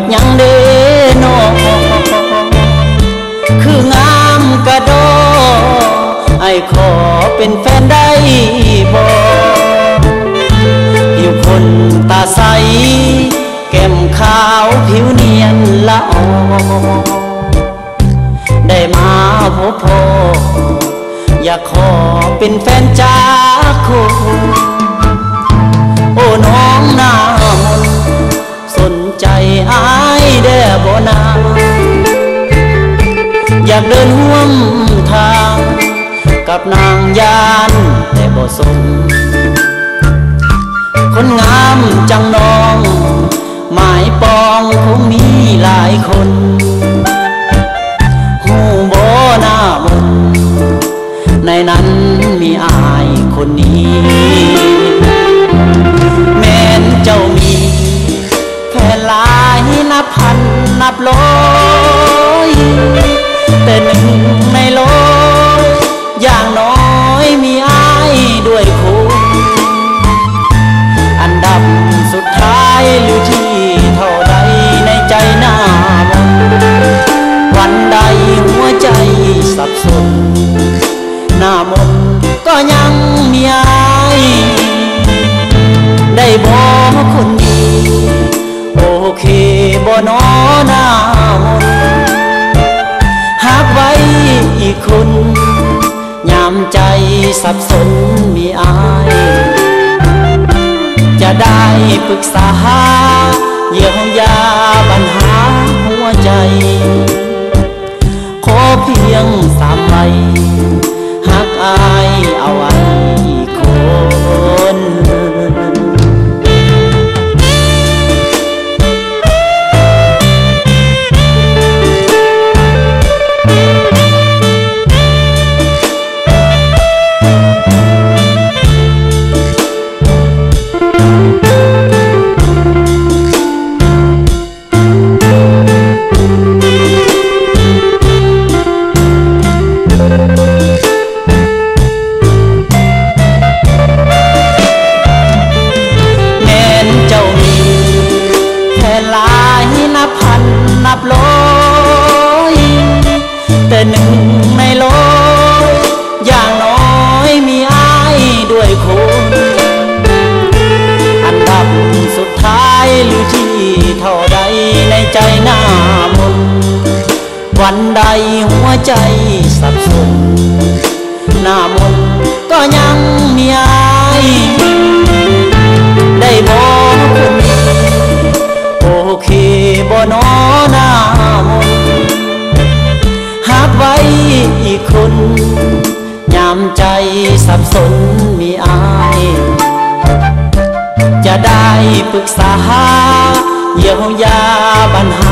ดยังเด้นอคืองามกระโดไอ้ขอเป็นแฟนได้บ่ผิวคนตาใสแก้มขาวผิวเนียนละออได้มาพบพ่ออยากขอเป็นแฟนจากคุณโอ้น้องหน้ามนสนใจอ้ายได้บ่นาอยากเดินห่วมทางกับนางยานแต่บ่สมคนงามจังน้องหมายปองคงมีหลายคนหูบ่หน้ามนในนั้นมีอายคนนี้แม้นเจ้ามีแฟนหลายนับพันนับร้อยแต่หนึ่งในร้อยอย่างน้อยมีอายด้วยคนอันดับสุดท้ายหรือที่เท่าใดในใจหน้ามนวันใดหัวใจสับสนหน้ามนก็ยังมีอายได้บอกคนดีโอเคบ่น้อหน้ามนหักไว้อีกคนยามใจสับสนมีอายจะได้ปรึกษาเยียวยาปัญหาหัวใจขอเพียง3 ใบหักอายเอาไว้คนนับร้อยแต่หนึ่งในร้อยอย่างน้อยมีอายด้วยคนอันดับสุดท้ายหรือที่เท่าใดในใจหน้ามนวันใดหัวใจสับสนหน้ามนก็ยังมีอายได้บอกคนโอเคบ่น้อหน้ามนหักไว้อีกคนยามใจสับสนมีอายจะได้ปรึกษาเยียวยาปัญหา